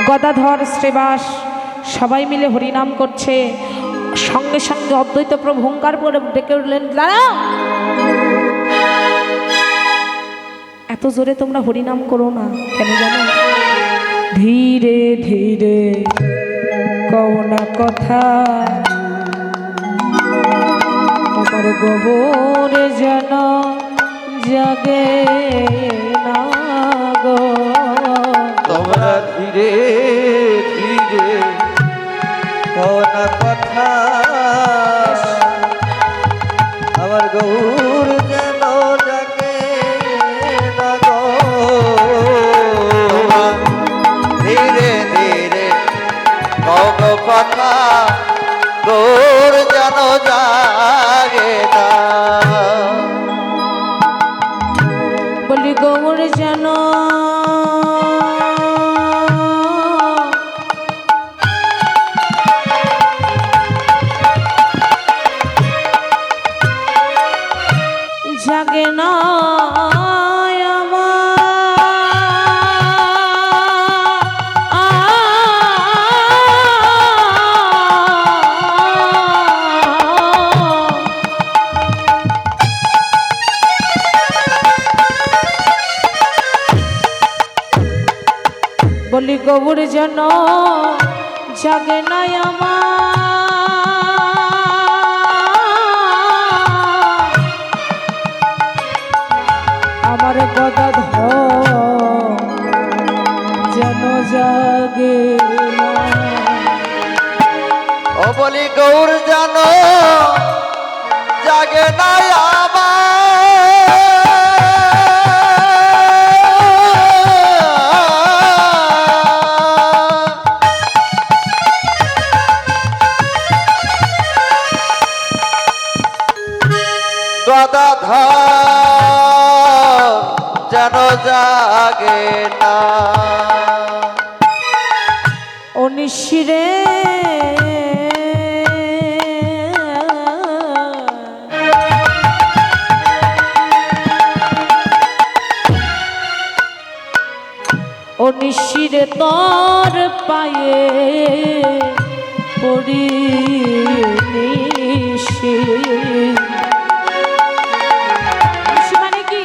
গদাধর শ্রীবাস সবাই মিলে হরিনাম করছে। সঙ্গে সঙ্গে অদ্বৈত প্রভু হুঙ্কার করে ডেকে উঠলেন, দাঁড়াও, এত জোরে তোমরা হরিনাম করো না কেন জানো? ধীরে ধীরে কও না কথা, আমার গোবরে যেন জাগে না গো। তোমরা ধীরে ধীরে কও না কথা, আমার গৌর যেন জাগে না গো। ধীরে ধীরে কও গো কথা, গৌর যেন জাগে না। বলি গৌর যেন জাগে না বলি গৌর যেন জাগে না আমার গদাধর যেন জাগে না। ও বলি গৌর যেন জাগে না গদাধর যেন জাগে না। ও নিশিরে ও নিশিরে তোর পায়ে পড়ি নিশি। নিশি মানে কি?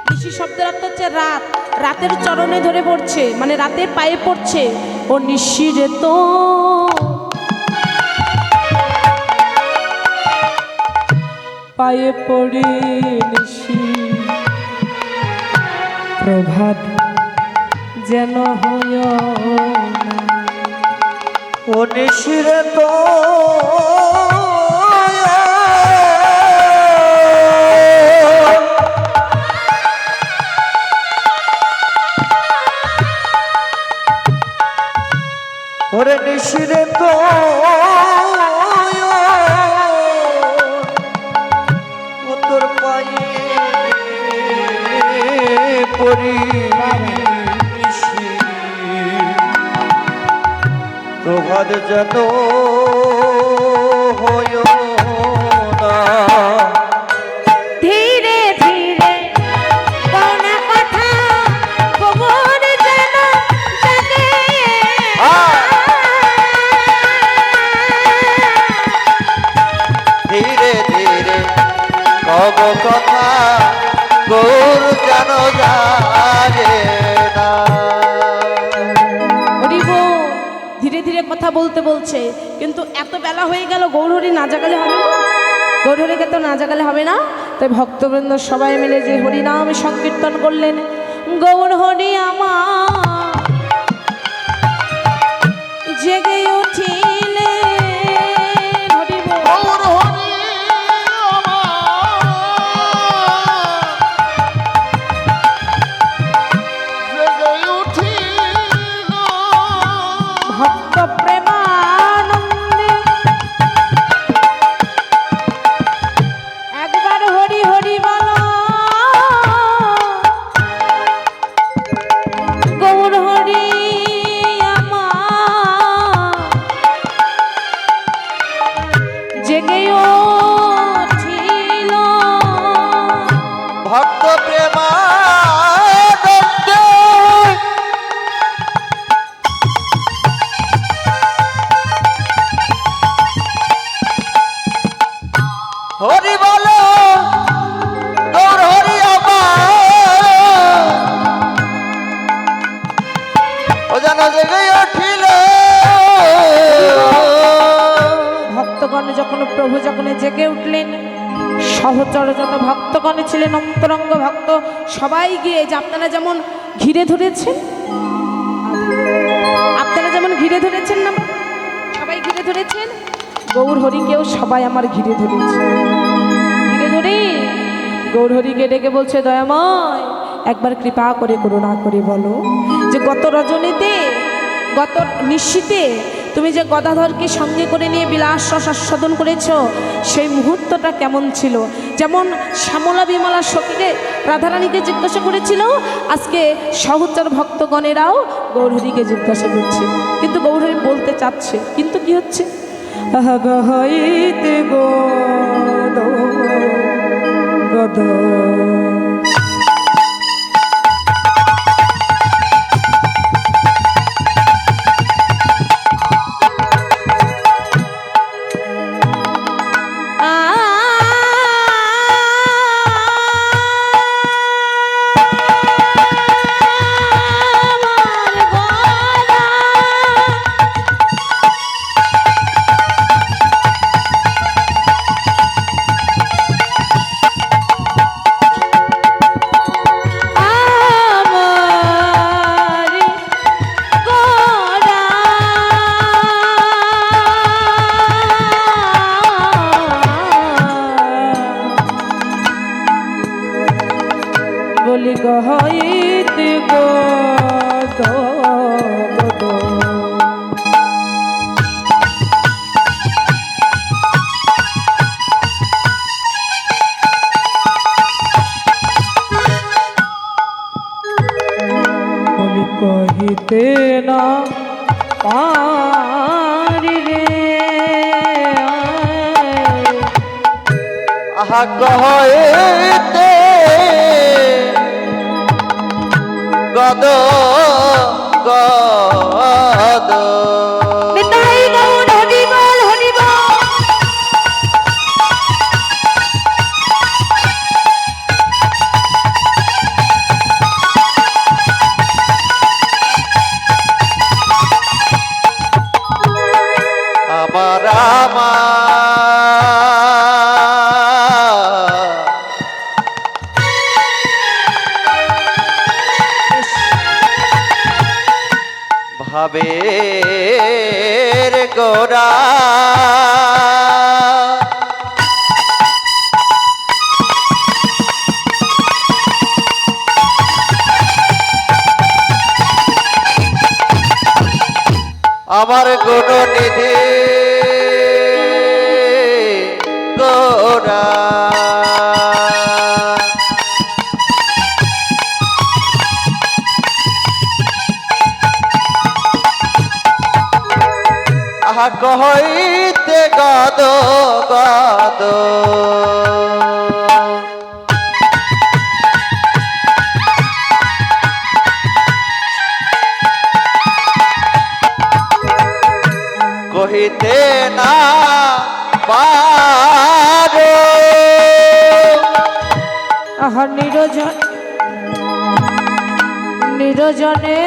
নিশি শব্দের অর্থ হচ্ছে রাত, রাতের চরণে ধরে পড়ছে, মানে রাতের পায়ে পড়ছে। ও নিশিরে তো পায়ে পড়ি নিশি, প্রভাত যেন হয় না। ও নিশিরে তো ওরে নিশিরে তো তোর পায়ে পড়ি প্রভাত যেন হয় না। ধীরে ধীরে কও না কথা, গোবর যেন জাগে। ধীরে ধীরে কব কথা, গৌর যেন জাগে না। ধীরে ধীরে কথা বলতে বলছে, কিন্তু এত বেলা হয়ে গেল, গৌরহরি না জাগালে হবে না? গৌরহরিকে তো না জাগালে হবে না। তাই ভক্তবৃন্দ সবাই মিলে যে হরিনাম সংকীর্তন করলেন, গৌরহরি আমার জেগে উঠিলে ভক্ত প্রেমানন্দে একবার হরি হরি বল। গৌর যেন জেগে উঠিল। ভক্তগণ যখন প্রভু যখন জেগে উঠলেন, সহচর যত ভক্তগণ ছিলেন, অন্তরঙ্গ ভক্ত সবাই গিয়ে, যে আপনারা যেমন ঘিরে ধরেছেন, আপনারা যেমন ঘিরে ধরেছেন না, সবাই ঘিরে ধরেছেন, গৌর হরিকেও সবাই আমার ঘিরে ধরেছে। ঘিরে ধরে গৌর হরিকে ডেকে বলছে, দয়াময় একবার কৃপা করে করুণা করে বলো যে গত রজনীতে, গত নিশ্চিতে তুমি যে গদাধরকে সঙ্গে করে নিয়ে বিলাস রস আস্বাদন করেছ, সেই মুহূর্তটা কেমন ছিল? যেমন শ্যামলা বিমলা সখীকে রাধারানীকে জিজ্ঞাসা করেছিল, আজকে সহচর ভক্তগণেরাও গৌরহরিকে জিজ্ঞাসা করছে, কিন্তু গৌরহরি বলতে চাচ্ছে, কিন্তু কি হচ্ছে? আগাইতে গদ বলি গহইতে গদ বলি কহিতে না পারি রে, আহা কহইতে গদ গদ। নিতাই গৌর হরি বল হরি বল। আমার ভাবের গোরা আমার গুণনিধি গোরা আহা কহইতে গদ গদ। কহিতে না পারো আহা নিরজন নিরজনে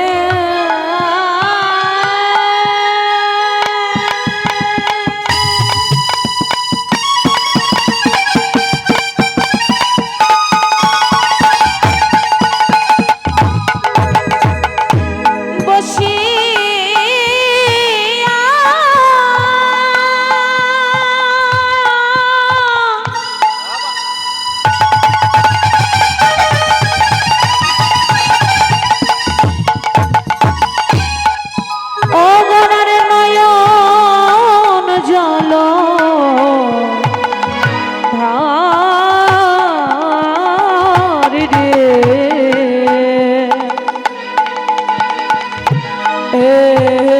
রে